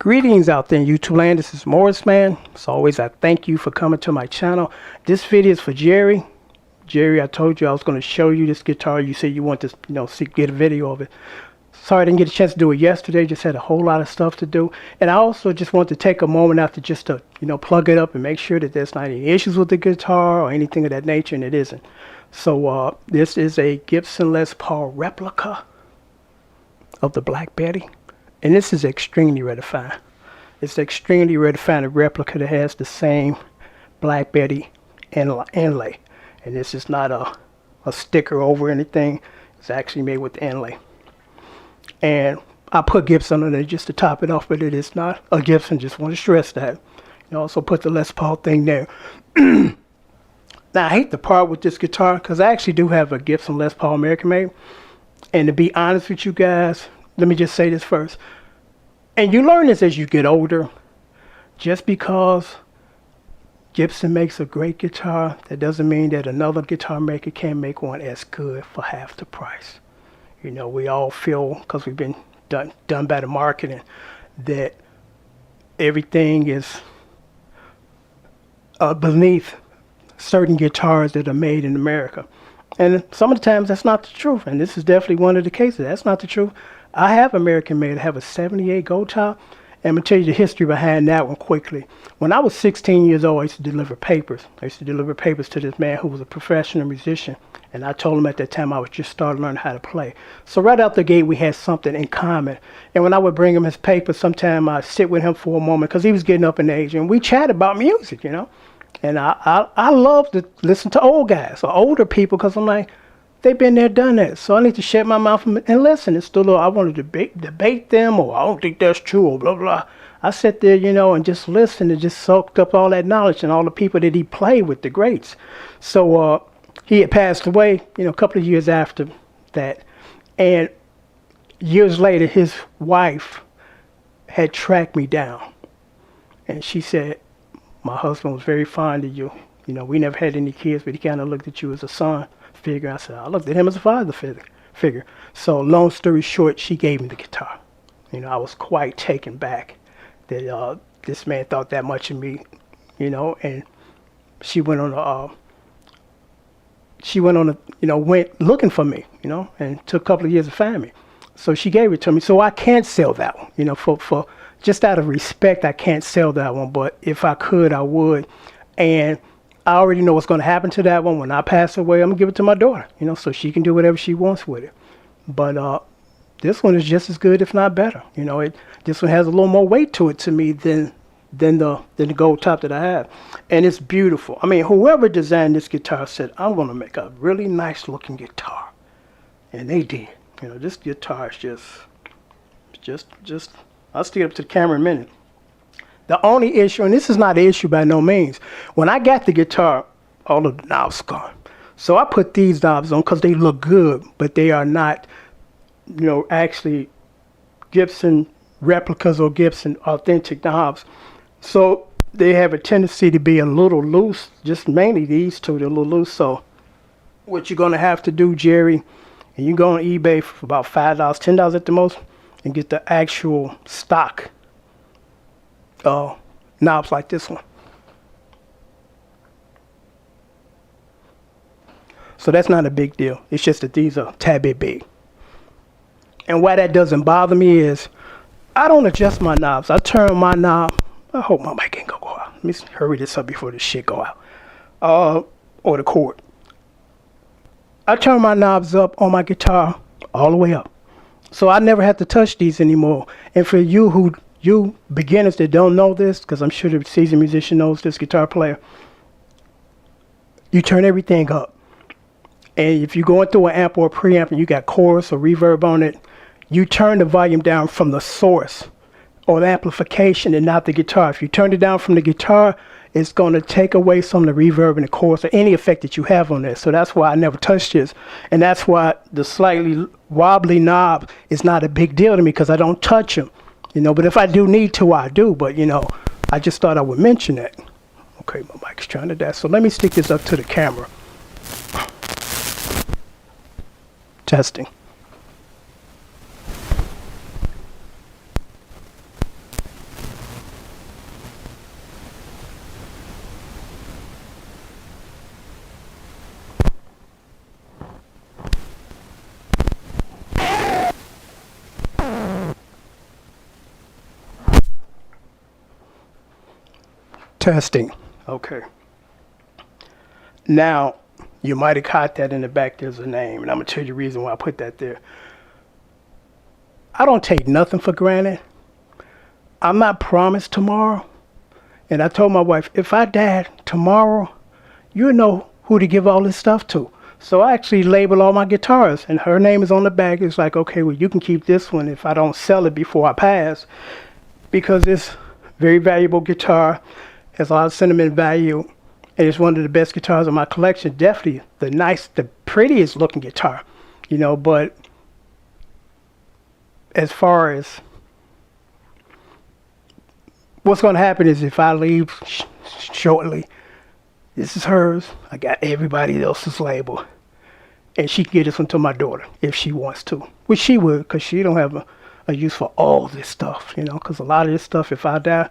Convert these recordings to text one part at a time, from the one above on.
Greetings out there in YouTube land. This is Morris Man. As always, I thank you for coming to my channel. This video is for Jerry. Jerry, I told you I was going to show you this guitar. You said you want to, get a video of it. Sorry I didn't get a chance to do it yesterday. Just had a whole lot of stuff to do. And I also just want to take a moment out to just to, plug it up and make sure that there's not any issues with the guitar or anything of that nature, and it isn't. So this is a Gibson Les Paul replica of the Black Betty. And this is extremely rare to find. It's extremely rare to find a replica that has the same Black Betty inlay. And this is not a sticker over anything. It's actually made with inlay. And I put Gibson on it just to top it off, but it is not a Gibson. Just want to stress that. You also put the Les Paul thing there. Now, I hate to part with this guitar because I actually do have a Gibson Les Paul American made. And to be honest with you guys, let me just say this first. And you learn this as you get older. Just because Gibson makes a great guitar, that doesn't mean that another guitar maker can't make one as good for half the price. We all feel, because we've been done by the marketing, that everything is beneath certain guitars that are made in America. And some of the times that's not the truth. And this is definitely one of the cases. That's not the truth. I have American made. I have a 78 Gold Top. And I'm going to tell you the history behind that one quickly. When I was 16 years old, I used to deliver papers. I used to deliver papers to this man who was a professional musician. And I told him at that time I was just starting to learn how to play. So right out the gate, we had something in common. And when I would bring him his papers, sometime I'd sit with him for a moment because he was getting up in age. And we chat about music, And I love to listen to old guys or older people because I'm like, they've been there, done that. So I need to shut my mouth and listen. It's still, I want to debate them, or I don't think that's true, or blah, blah. I sit there, and just listen and just soaked up all that knowledge and all the people that he played with, the greats. So he had passed away, a couple of years after that. And years later, his wife had tracked me down. And she said, my husband was very fond of you. We never had any kids, but he kind of looked at you as a son figure. I said, I looked at him as a father figure. So long story short, she gave me the guitar. I was quite taken back that this man thought that much of me, and she went on went looking for me, and took a couple of years to find me. So she gave it to me. So I can't sell that one, for just out of respect, I can't sell that one, but if I could, I would. And I already know what's going to happen to that one. When I pass away, I'm going to give it to my daughter, so she can do whatever she wants with it. But this one is just as good, if not better. This one has a little more weight to it to me than the Gold Top that I have. And it's beautiful. I mean, whoever designed this guitar said, I'm going to make a really nice looking guitar. And they did. This guitar is just I'll stick it up to the camera in a minute. The only issue, and this is not an issue by no means, when I got the guitar, all of the knobs gone. So I put these knobs on because they look good, but they are not, actually Gibson replicas or Gibson authentic knobs. So they have a tendency to be a little loose, just mainly these two, they're a little loose. So what you're going to have to do, Jerry, and you go on eBay for about $5, $10 at the most, and get the actual stock knobs like this one. So that's not a big deal. It's just that these are a tad bit big. And why that doesn't bother me is I don't adjust my knobs. I turn my knob. I hope my mic ain't gonna go out. Let me hurry this up before this shit go out. Or the cord. I turn my knobs up on my guitar all the way up. So I never have to touch these anymore. And for you beginners that don't know this, because I'm sure the seasoned musician knows this, guitar player, you turn everything up. And if you're going through an amp or a preamp and you got chorus or reverb on it, you turn the volume down from the source or the amplification and not the guitar. If you turn it down from the guitar, it's going to take away some of the reverb and the chorus or any effect that you have on this. So that's why I never touched this. And that's why the slightly wobbly knob is not a big deal to me because I don't touch them. But if I do need to, I do. But, I just thought I would mention that. Okay, my mic's trying to die. So let me stick this up to the camera. Testing. Testing. Okay. Now, you might have caught that in the back. There's a name, and I'm going to tell you the reason why I put that there. I don't take nothing for granted. I'm not promised tomorrow. And I told my wife, if I died tomorrow, you know who to give all this stuff to. So I actually label all my guitars, and her name is on the back. It's like, okay, well, you can keep this one if I don't sell it before I pass, because it's very valuable guitar, has a lot of sentimental value, and it's one of the best guitars in my collection. Definitely the prettiest looking guitar, you know. But as far as what's going to happen is if I leave shortly, this is hers. I got everybody else's label, and she can get this one to my daughter if she wants to, which she would, because she don't have a use for all this stuff, you know, because a lot of this stuff, if I die,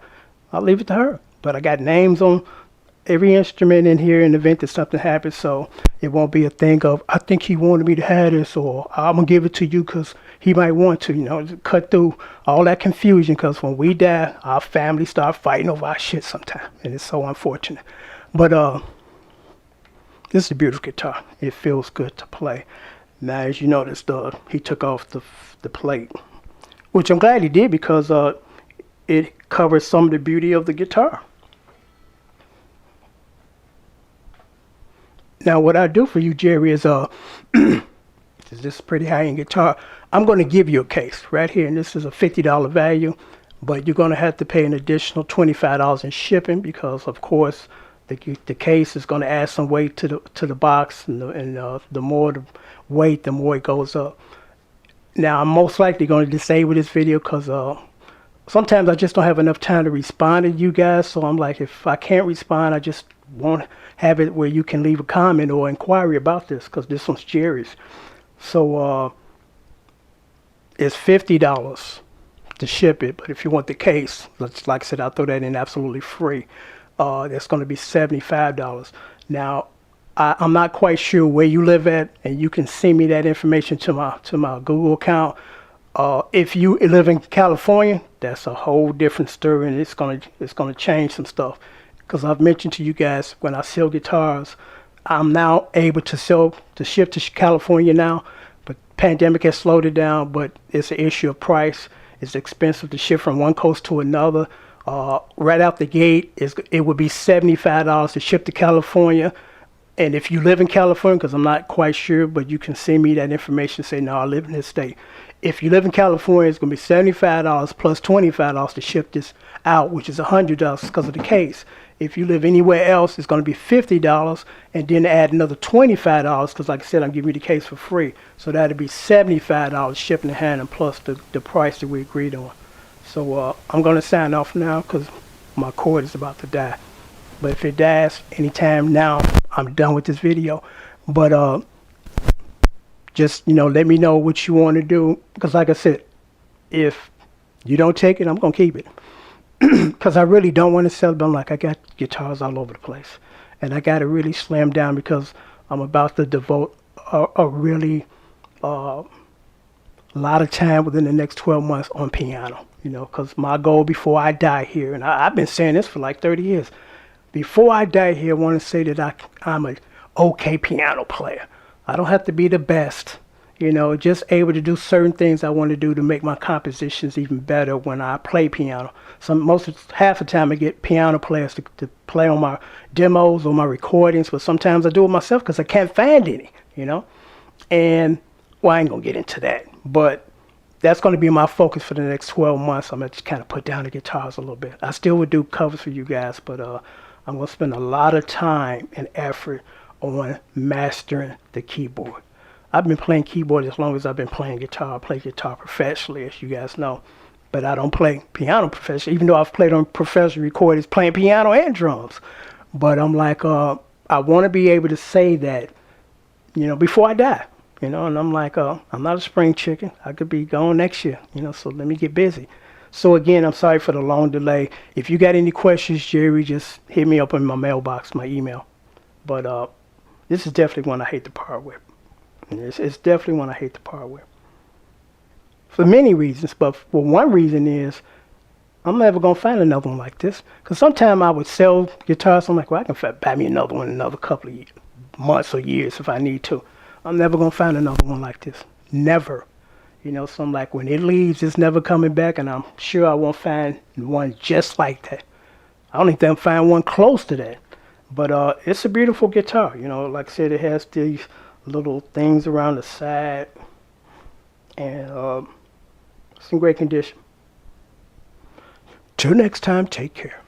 I'll leave it to her. But I got names on every instrument in here in the event that something happens, so it won't be a thing of, I think he wanted me to have this, or I'm going to give it to you because he might want to, you know, cut through all that confusion, because when we die, our family start fighting over our shit sometime, and it's so unfortunate. But this is a beautiful guitar. It feels good to play. Now, as you notice, he took off the plate, which I'm glad he did, because it covers some of the beauty of the guitar. Now, what I do for you, Jerry, is this is a pretty high-end guitar. I'm going to give you a case right here, and this is a $50 value, but you're going to have to pay an additional $25 in shipping, because, of course, the case is going to add some weight to the box, and the more the weight, the more it goes up. Now, I'm most likely going to disable this video because sometimes I just don't have enough time to respond to you guys. So I'm like, if I can't respond, I just won't have it where you can leave a comment or inquiry about this, because this one's Jerry's. So it's $50 to ship it, but if you want the case, like I said, I'll throw that in absolutely free. That's going to be $75. Now, I'm not quite sure where you live at, and you can send me that information to my Google account. If you live in California, that's a whole different story, and it's gonna change some stuff. Because I've mentioned to you guys, when I sell guitars, I'm now able to ship to California now, but pandemic has slowed it down. But it's an issue of price. It's expensive to ship from one coast to another. Right out the gate, it would be $75 to ship to California. And if you live in California, because I'm not quite sure, but you can send me that information, say, no, I live in this state. If you live in California, it's going to be $75 plus $25 to ship this out, which is $100 because of the case. If you live anywhere else, it's going to be $50, and then add another $25, because like I said, I'm giving you the case for free. So that'd be $75 shipping and handling, plus the price that we agreed on. So I'm going to sign off now, because my cord is about to die. But if it dies anytime now, I'm done with this video. But just, you know, let me know what you want to do, because like I said, if you don't take it, I'm going to keep it. Because I really don't want to sell them. Like, I got guitars all over the place, and I got to really slam down, because I'm about to devote a really lot of time within the next 12 months on piano, you know, because my goal before I die here, and I've been saying this for like 30 years, before I die here, I want to say that I'm an okay piano player. I don't have to be the best, you know, just able to do certain things I want to do to make my compositions even better when I play piano. Half the time I get piano players to play on my demos or my recordings, but sometimes I do it myself because I can't find any, you know. And, well, I ain't going to get into that, but that's going to be my focus for the next 12 months. I'm going to just kind of put down the guitars a little bit. I still would do covers for you guys, but I'm going to spend a lot of time and effort on mastering the keyboard. I've been playing keyboard as long as I've been playing guitar. I play guitar professionally, as you guys know, but I don't play piano professionally, even though I've played on professional recordings playing piano and drums. But I'm like, I want to be able to say that, you know, before I die, you know, and I'm like, I'm not a spring chicken. I could be gone next year, you know, so let me get busy. So again, I'm sorry for the long delay. If you got any questions, Jerry, just hit me up in my mailbox, my email. But this is definitely one I hate to part with. It's definitely one I hate to part with. For many reasons, but for one reason is I'm never gonna find another one like this. Cause sometimes I would sell guitars. I'm like, well, I can buy me another one in another couple of months or years if I need to. I'm never gonna find another one like this. Never. You know, so I'm like, when it leaves, it's never coming back, and I'm sure I won't find one just like that. I don't think I'll find one close to that. But it's a beautiful guitar. You know, like I said, it has these little things around the side, and it's in great condition. Till next time, take care.